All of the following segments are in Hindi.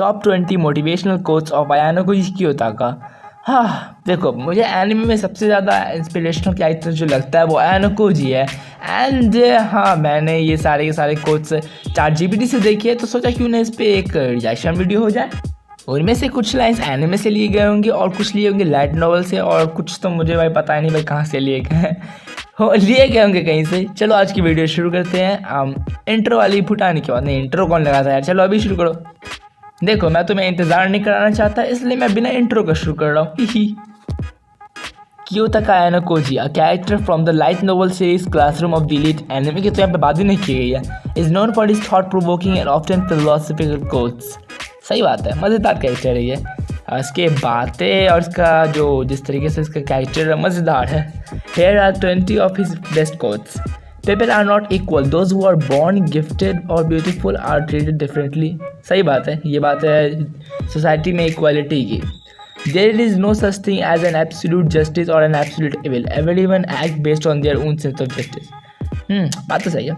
Top 20 motivational quotes of आयानो कोइकियोताका। हाँ देखो, मुझे एनिमे में सबसे ज़्यादा इंस्पिरेशनल कैरेक्टर जो लगता है वो आयानो कोजी है। एंड हाँ, मैंने ये सारे के सारे कोट्स ChatGPT से देखे हैं, तो सोचा क्यों ना इस पर एक रिएक्शन वीडियो हो जाए। उनमें से कुछ लाइन्स एनिमे से लिए गए होंगे और कुछ लिए होंगे लाइट नॉवल से, और कुछ तो मुझे भाई पता ही नहीं भाई कहाँ से लिए गए हैं, लिए गए होंगे कहीं से। चलो आज की वीडियो शुरू करते हैं। इंट्रो वाली फुटाने के बाद, नहीं इंट्रो कौन लगाता है यार, चलो अभी शुरू करो। देखो मैं तुम्हें इंतज़ार नहीं कराना चाहता, इसलिए मैं बिना इंट्रो का शुरू कर रहा हूँ। Kiyotaka Ayanokoji, a character from the light novel series classroom of the elite, anime की तो यहाँ पे बात ही नहीं की गई है, is known for his thought provoking and often philosophical quotes. सही बात है, मज़ेदार कैरेक्टर है ये। इसके बातें और इसका जो जिस तरीके से इसका कैरेक्टर मज़ेदार है। Here are 20 of his best quotes. People are not equal. Those who are born gifted or beautiful are treated differently. सही बात है, ये बात है सोसाइटी में इक्वालिटी की। There is no such thing as an absolute justice or an absolute evil. Everyone acts based on their own sense of justice. बात तो सही है।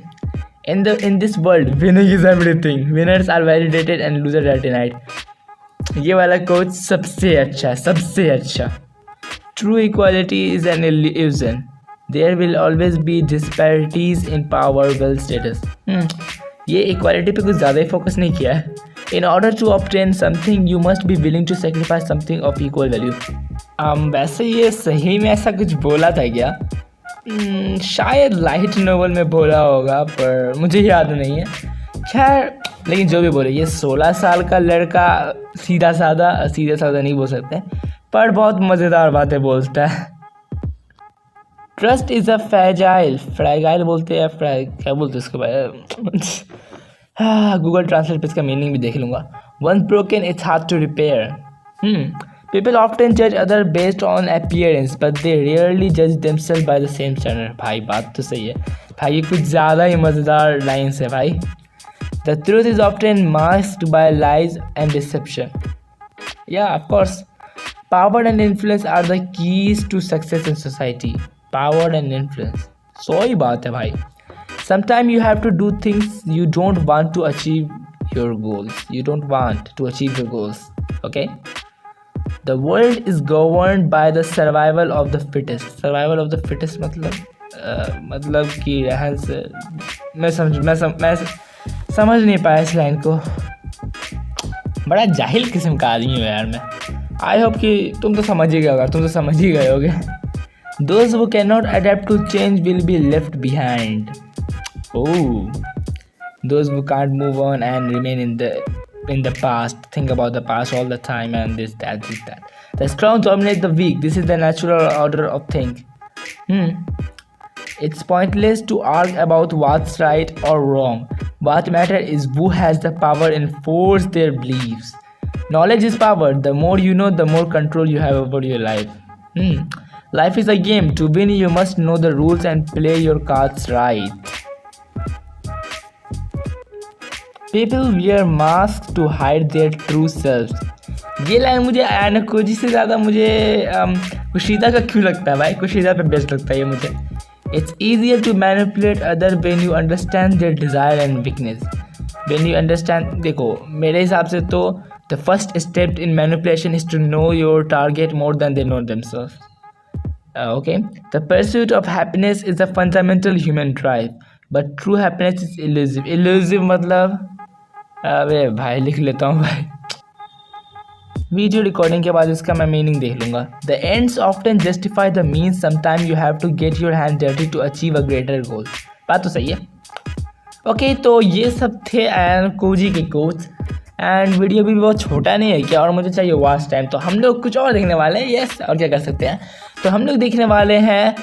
In this world, winning is everything. Winners are validated and losers are denied. ये वाला कोच सबसे अच्छा है, सबसे अच्छा। True equality is an illusion. There will always be disparities in power, wealth, status. ये equality पे कुछ ज़्यादा ही फोकस नहीं किया है। In order to obtain something, you must be willing to sacrifice something of equal value. वैसे ये सही में ऐसा कुछ बोला था क्या? शायद लाइट नोवेल में बोला होगा, पर मुझे याद नहीं है। खैर, लेकिन जो भी बोले, ये 16 साल का लड़का सीधा साधा नहीं बोल सकते, पर बहुत मज़ेदार बातें बोलता है। ट्रस्ट इज़ अ फ्रैजाइल बोलते हैं, क्या बोलते हैं इसके बारे। हाँ, गूगल ट्रांसलेट पे इसका मीनिंग भी देख लूँगा। Once broken it's hard to repair. People often जज other based on appearance but they rarely जज themselves by the same standard. भाई बात तो सही है भाई, ये कुछ ज़्यादा ही मज़ेदार लाइन्स है भाई। The truth is often masked by lies and deception. या of course, power and influence are the keys to success in society. Power and influence, सही बात है भाई। Sometimes you have to do things you don't want to achieve your goals. You don't want to achieve your goals. Okay? The world is governed by the survival of the fittest. Survival of the fittest मतलब कि रहन से मैं समझ नहीं पाया इस लाइन को। बड़ा जाहिल किस्म का आदमी हूँ यार मैं। आई होप कि तुम तो समझ ही गए होगा, तुम तो समझ ही गए होगे। Those who cannot adapt to change will be left behind. Oh, those who can't move on and remain in the past, think about the past all the time and this that. The strong dominate the weak. This is the natural order of things. It's pointless to argue about what's right or wrong. What matters is who has the power and enforce their beliefs. Knowledge is power. The more you know, the more control you have over your life. Life is a game. To win, you must know the rules and play your cards right. People wear masks to hide their true selves. ये लाइन मुझे आयानो कोजी से ज़्यादा मुझे कुशिदा का क्यों लगता है भाई? कुशिदा पे बेस्ट लगता है ये मुझे। It's easier to manipulate others when you understand their desire and weakness. When you understand, देखो मेरे हिसाब से तो the first step in manipulation is to know your target more than they know themselves. Okay? The pursuit of happiness is a fundamental human drive, but true happiness is elusive. Elusive मतलब अबे भाई लिख लेता हूँ भाई, वीडियो रिकॉर्डिंग के बाद इसका मैं मीनिंग देख लूँगा। The ends often justify the means. Sometimes you have to get your hand dirty to achieve a greater goal. बात तो सही है। ओके, तो ये सब थे आयानो कोजी के कोट्स। एंड वीडियो भी बहुत छोटा नहीं है क्या, और मुझे चाहिए वॉच टाइम, तो हम लोग कुछ और देखने वाले हैं। यस, और क्या कर सकते हैं, तो हम लोग देखने वाले हैं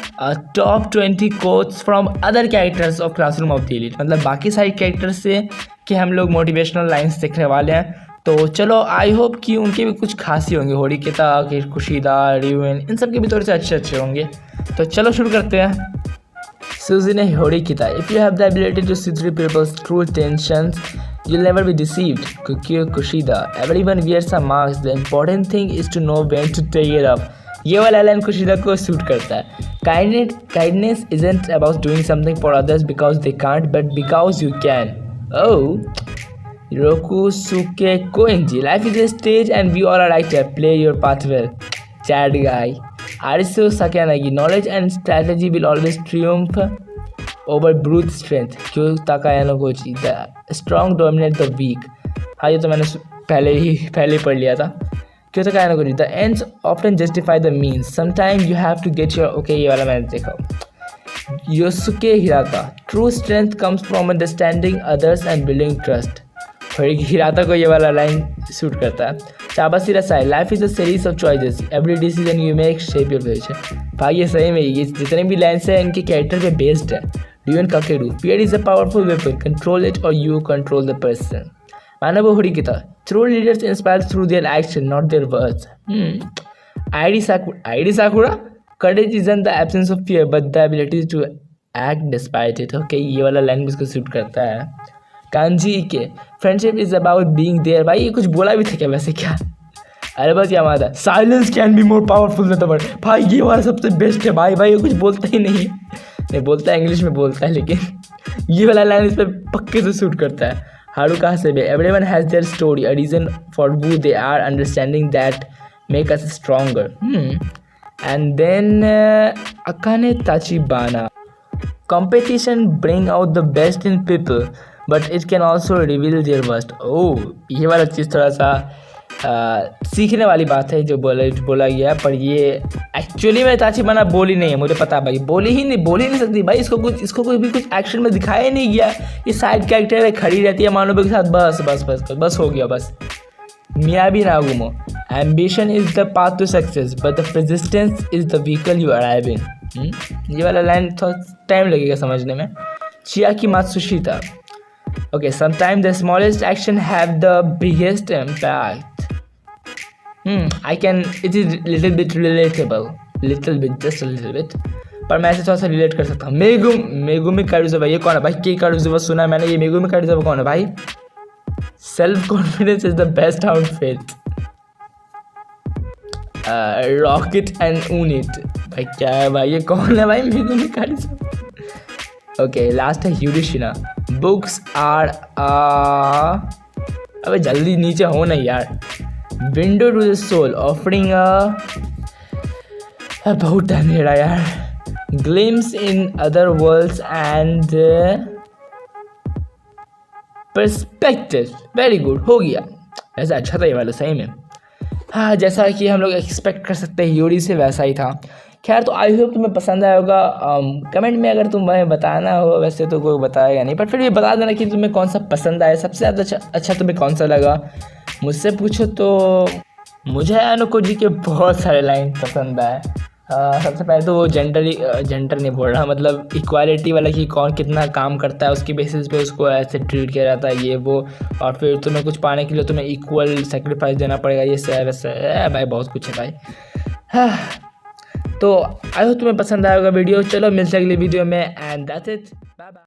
top 20 quotes from other characters of classroom of the elite. मतलब बाकी सारे कैरेक्टर्स से कि हम लोग मोटिवेशनल लाइन्स देखने वाले हैं। तो चलो, आई होप कि उनके भी कुछ खासी होंगे, होरिकिता, कुशिदा, रियून, इन सब के भी थोड़े से अच्छे होंगे। तो चलो शुरू करते हैं। Suzune Horikita, if you have the ability to see through people's true intentions, you'll never be deceived. Kukio Kushida, everyone wears a mask. The important thing is to know when to take it off. ये वाला लाइन कुशिदा को सूट करता है। Kindness isn't about doing something for others because they can't, but because you can. Oh, Rokusuke Koenji. Life is a stage and we all are actor. Play your part well. Chat guy. Arisu Sakanagi. Knowledge and strategy will always triumph over brute strength. Kyo Takayano Gochi. The strong dominate the weak. हाँ ये तो मैंने पहले ही पढ़ लिया था. क्यों Takayano Gochi. The ends often justify the means. Sometimes you have to get your okay ये वाला मैंने देखा. Yosuke Hirata. True strength comes from understanding others and building trust. Hirata को ये वाला लाइन सूट करता है. चाबासी रसाई. Life is a series of choices. Every decision you make shape your future. भाई ये सही में ये जितने भी लाइन्स हैं इनके कैरेक्टर पे बेस्ड है. ड्यून काकेडू. Fear is a powerful weapon. Control it और यू कंट्रोल द पर्सन. मानव Horikita. True leaders inspire through their action not their words. आईडी Sakura. Courage is in the absence of fear but the ability to act despite it. Okay ये वाला लाइन भी इसको सूट करता है. कांजी के. Friendship is about being there. भाई ये कुछ बोला भी था क्या वैसे क्या. अरे बस Yamada. Silence can be more powerful than the word. भाई ये वाला सबसे बेस्ट है. भाई ये कुछ बोलता ही नहीं बोलता है इंग्लिश में बोलता है लेकिन ये वाला लाइन इस पर पक्के से सूट करता है. Haruka Hasebe. Everyone has their story a reason for who they are understanding that make us stronger. And then Akane Tachibana. Competition bring out the best in people, but it can also reveal their worst. ये वाला चीज़ थोड़ा सा सीखने वाली बात है जो बोला गया. पर ये एक्चुअली में ताचिबाना बोली नहीं है. मुझे पता है भाई बोल ही नहीं सकती भाई. इसको कोई भी कुछ एक्शन में दिखाया ही नहीं गया. ये साइड कैरेक्टर है खड़ी रहती है मानवों के साथ. बस हो गया बस. Miyabi Nagumo. Ambition is the path to success but the persistence is the vehicle you arrive in. ये वाला लाइन थोड़ा टाइम लगेगा समझने में. Chiaki Matsushita. Okay sometime the smallest action have the biggest impact. I can it is little bit relatable. Just little bit. पर मैं ऐसे थोड़ा सा रिलेट कर सकता हूँ. Megumi Karuizawa. ये कौन है भाई. के कारुजावा सुना है मैंने. ये मेगुमी कारुजावा कौन है भाई. Self confidence is the best outfit. Rocket and ऊन इट. भाई क्या है भाई. ये कौन है भाई. मेगुमी कारुजावा. ओके लास्ट है यूरिशिना. बुक्स आर अबे जल्दी नीचे हो नहीं यार. Window to the soul offering बहुत टाइम ले रहा यार. Glimpse in other worlds and perspective. Very good हो गया. ऐसा अच्छा था ये वाला सही में. हाँ जैसा कि हम लोग एक्सपेक्ट कर सकते हैं यूरी से वैसा ही था. खैर तो आई होप तुम्हें पसंद आया होगा. कमेंट में अगर तुम्हें बताना हो. वैसे तो कोई बताएगा नहीं पर फिर भी बता देना कि तुम्हें कौन सा पसंद आया. सबसे ज़्यादा अच्छा तुम्हें कौन सा लगा. मुझसे पूछो तो मुझे अनुकोजी के बहुत सारे लाइन पसंद आए. सबसे पहले तो वो जेंडर नहीं बोल रहा मतलब इक्वालिटी वाला कि कौन कितना काम करता है उसकी बेसिस पे उसको ऐसे ट्रीट किया जाता है ये वो. और फिर तुम्हें कुछ पाने के लिए तुम्हें इक्वल सेक्रीफाइस देना पड़ेगा. ये सब वैसे भाई बहुत कुछ है भाई. हाँ तो आई होप तुम्हें पसंद आएगा वीडियो. चलो मिलते हैं अगली वीडियो में. And that's it. Bye bye.